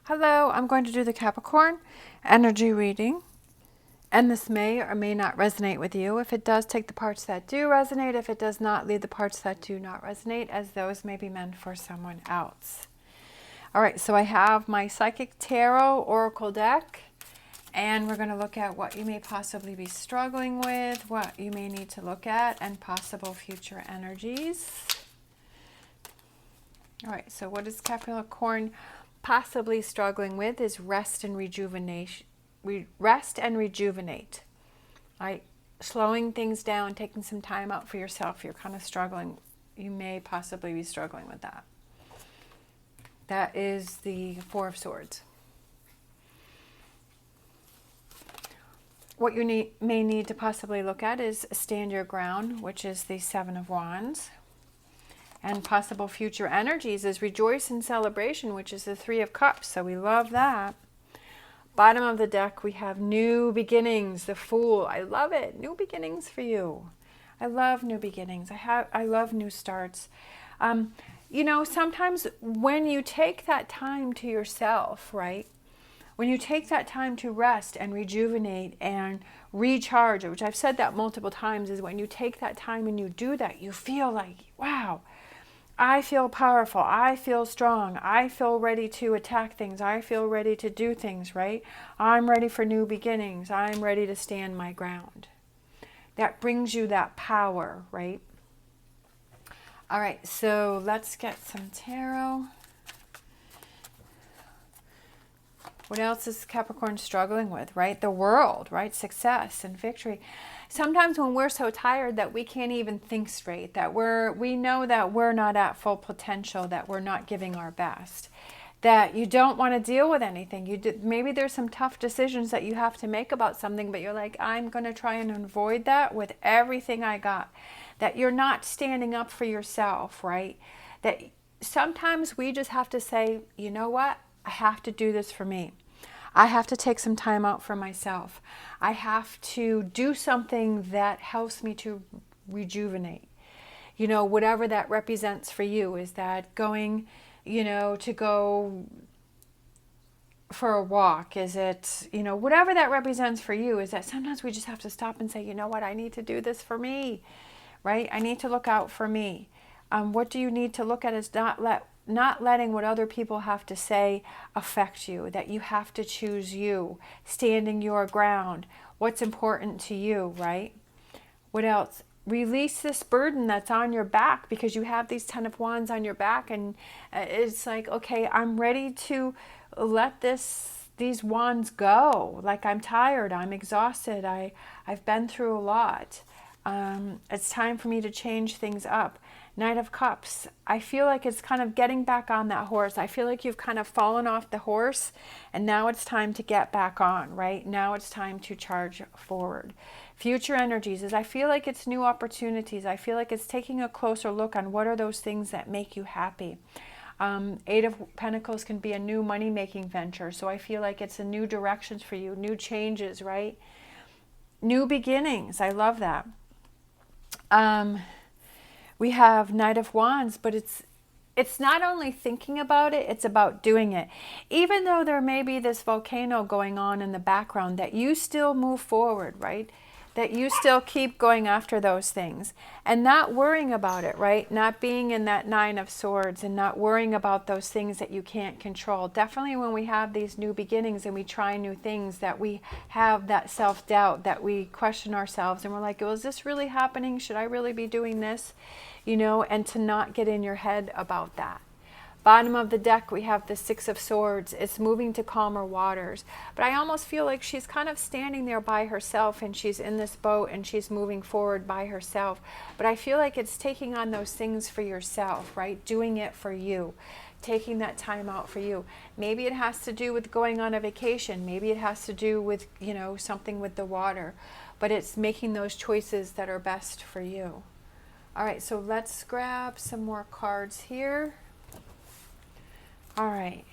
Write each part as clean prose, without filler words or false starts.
Hello, I'm going to do the Capricorn energy reading, and this may or may not resonate with you. If it does, take the parts that do resonate. If it does not, leave the parts that do not resonate, as those may be meant for someone else. All right, so I have my Psychic Tarot Oracle deck, and we're going to look at what you may possibly be struggling with, what you may need to look at, and possible future energies. All right, so what is Capricorn possibly struggling with is rest and rejuvenation. Rest and rejuvenate. Right? Slowing things down, taking some time out for yourself. You're kind of struggling. You may possibly be struggling with that. That is the Four of Swords. What you may need to possibly look at is stand your ground, which is the Seven of Wands. And possible future energies is rejoice and celebration, which is the Three of Cups. So we love that. Bottom of the deck, we have new beginnings, the Fool. I love it. New beginnings for you. I love new beginnings. I love new starts. You know, sometimes when you take that time to yourself, right? When you take that time to rest and rejuvenate and recharge, which I've said that multiple times, is when you take that time and you do that, you feel like, wow, I feel powerful. I feel strong. I feel ready to attack things. I feel ready to do things, right? I'm ready for new beginnings. I'm ready to stand my ground. That brings you that power, right? All right, so let's get some tarot. What else is Capricorn struggling with, right? The world, right? Success and victory. Sometimes when we're so tired that we can't even think straight, that we know that we're not at full potential, that we're not giving our best, that you don't want to deal with anything. Maybe there's some tough decisions that you have to make about something, but you're like, I'm going to try and avoid that with everything I got. That you're not standing up for yourself, right? That sometimes we just have to say, you know what? I have to do this for me. I have to take some time out for myself. I have to do something that helps me to rejuvenate. You know, whatever that represents for you. Is that going, you know, to go for a walk? Is it, you know, whatever that represents for you, is that sometimes we just have to stop and say, you know what, I need to do this for me, right? I need to look out for me. What do you need to look at is not letting what other people have to say affect you, that you have to choose you, standing your ground, what's important to you, right? What else? Release this burden that's on your back, because you have these 10 of Wands on your back, and it's like, okay, I'm ready to let these wands go. Like, I'm tired, I'm exhausted, I've been through a lot. It's time for me to change things up. Knight of Cups. I feel like it's kind of getting back on that horse. I feel like you've kind of fallen off the horse, and now it's time to get back on, right? Now it's time to charge forward. Future energies is I feel like it's new opportunities. I feel like it's taking a closer look on what are those things that make you happy. Eight of Pentacles can be a new money-making venture. So I feel like it's a new directions for you, new changes, right? New beginnings. I love that. We have Knight of Wands, but it's not only thinking about it, it's about doing it. Even though there may be this volcano going on in the background, that you still move forward, right? That you still keep going after those things and not worrying about it, right? Not being in that Nine of Swords and not worrying about those things that you can't control. Definitely when we have these new beginnings and we try new things, that we have that self-doubt, that we question ourselves and we're like, well, is this really happening? Should I really be doing this? You know, and to not get in your head about that. Bottom of the deck, we have the Six of Swords. It's moving to calmer waters. But I almost feel like she's kind of standing there by herself, and she's in this boat and she's moving forward by herself. But I feel like it's taking on those things for yourself, right? Doing it for you. Taking that time out for you. Maybe it has to do with going on a vacation. Maybe it has to do with, you know, something with the water. But it's making those choices that are best for you. All right, so let's grab some more cards here. All right,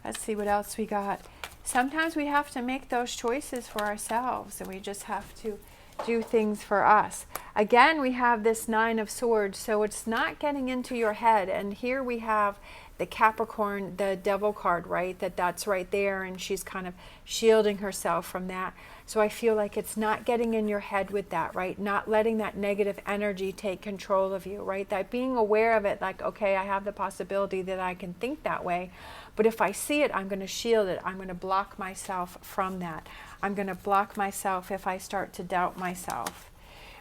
let's see what else we got. Sometimes we have to make those choices for ourselves, and we just have to do things for us. Again, we have this Nine of Swords, so it's not getting into your head. And here we have the Capricorn, the Devil card, right? That's right there, and she's kind of shielding herself from that. So I feel like it's not getting in your head with that, right? Not letting that negative energy take control of you, right? That being aware of it, like, okay, I have the possibility that I can think that way, but if I see it, I'm going to shield it. I'm going to block myself from that. I'm going to block myself if I start to doubt myself.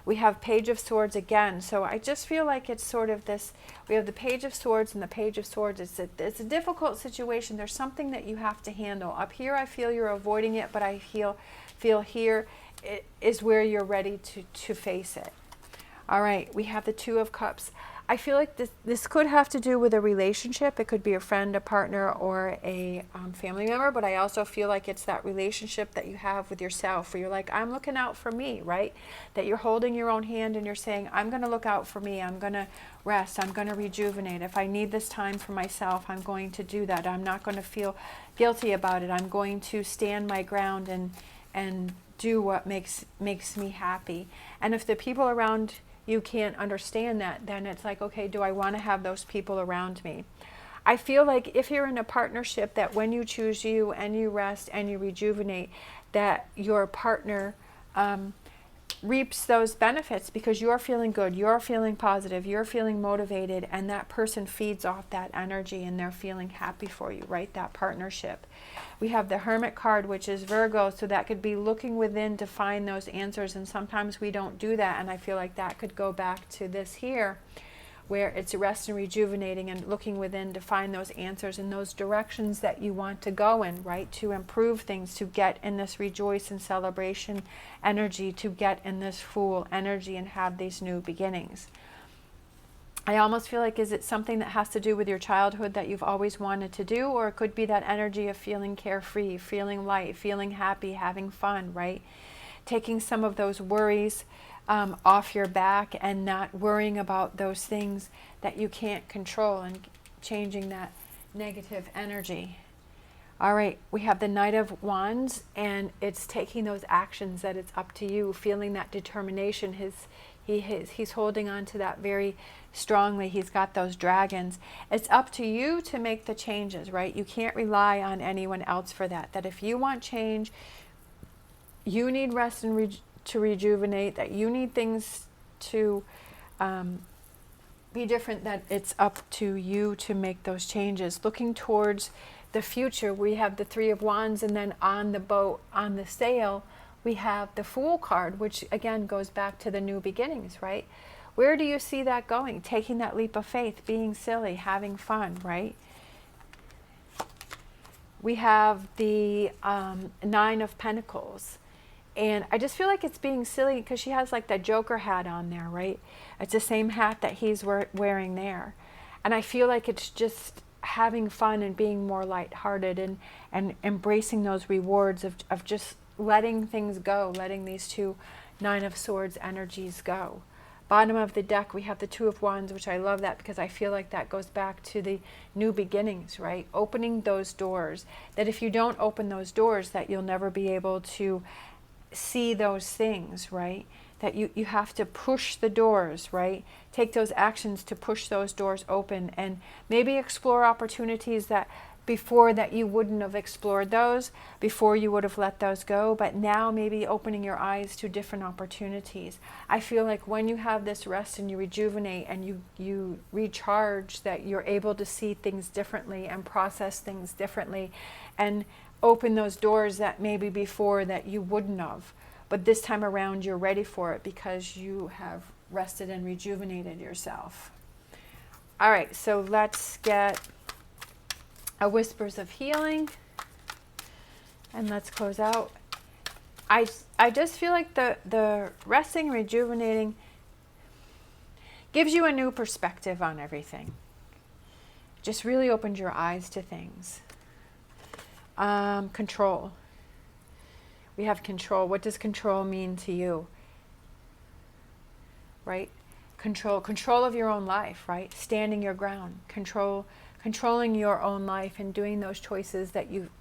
We have Page of Swords again. So I just feel like it's sort of this, we have the Page of Swords and the Page of Swords. It's a difficult situation. There's something that you have to handle. Up here, I feel you're avoiding it, but I feel here it is where you're ready to face it. All right, we have the Two of Cups. I feel like this could have to do with a relationship. It could be a friend, a partner, or a family member, but I also feel like it's that relationship that you have with yourself where you're like, I'm looking out for me, right? That you're holding your own hand and you're saying, I'm going to look out for me. I'm going to rest. I'm going to rejuvenate. If I need this time for myself, I'm going to do that. I'm not going to feel guilty about it. I'm going to stand my ground and do what makes me happy. And if the people around you can't understand that, then it's like, okay, do I want to have those people around me? I feel like if you're in a partnership, that when you choose you and you rest and you rejuvenate, that your partner reaps those benefits because you're feeling good, you're feeling positive, you're feeling motivated, and that person feeds off that energy and they're feeling happy for you, right? That partnership. We have the Hermit card, which is Virgo, so that could be looking within to find those answers, and sometimes we don't do that, and I feel like that could go back to this here, where it's rest and rejuvenating and looking within to find those answers in those directions that you want to go in, right? To improve things, to get in this rejoice and celebration energy, to get in this Fool energy and have these new beginnings. I almost feel like, is it something that has to do with your childhood that you've always wanted to do? Or it could be that energy of feeling carefree, feeling light, feeling happy, having fun, right? Taking some of those worries off your back and not worrying about those things that you can't control and changing that negative energy. All right, we have the Knight of Wands, and it's taking those actions that it's up to you, feeling that determination. He's holding on to that very strongly. He's got those dragons. It's up to you to make the changes, right? You can't rely on anyone else for that. That if you want change, you need rest and to rejuvenate, that you need things to be different, that it's up to you to make those changes. Looking towards the future, we have the Three of Wands, and then on the boat, on the sail, we have the Fool card, which again goes back to the new beginnings, right? Where do you see that going? Taking that leap of faith, being silly, having fun, right? We have the Nine of Pentacles. And I just feel like it's being silly because she has like that Joker hat on there, right? It's the same hat that he's wearing there. And I feel like it's just having fun and being more lighthearted and embracing those rewards of just letting things go, letting these two Nine of Swords energies go. Bottom of the deck, we have the Two of Wands, which I love that because I feel like that goes back to the new beginnings, right? Opening those doors. That if you don't open those doors, that you'll never be able to see those things, right? That you have to push the doors, right? Take those actions to push those doors open and maybe explore opportunities that before that you wouldn't have explored those, before you would have let those go, but now maybe opening your eyes to different opportunities. I feel like when you have this rest and you rejuvenate and you recharge, that you're able to see things differently and process things differently and open those doors that maybe before that you wouldn't have. But this time around you're ready for it because you have rested and rejuvenated yourself. All right, so let's get a Whispers of Healing and let's close out. I just feel like the resting, rejuvenating gives you a new perspective on everything. Just really opens your eyes to things. Control. We have control. What does control mean to you? Right? Control of your own life, right? Standing your ground. Controlling your own life and doing those choices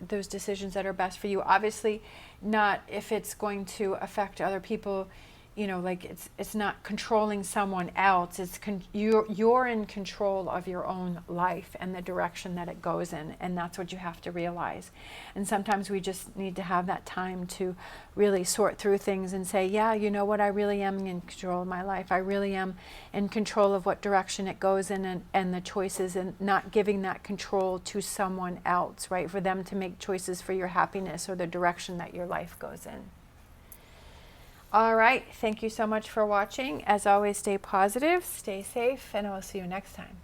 those decisions that are best for you. Obviously, not if it's going to affect other people you know, like it's not controlling someone else. It's you're in control of your own life and the direction that it goes in, and that's what you have to realize. And sometimes we just need to have that time to really sort through things and say, yeah, you know what, I really am in control of my life. I really am in control of what direction it goes in, and the choices, and not giving that control to someone else, right? For them to make choices for your happiness or the direction that your life goes in. All right, thank you so much for watching. As always, stay positive, stay safe, and I will see you next time.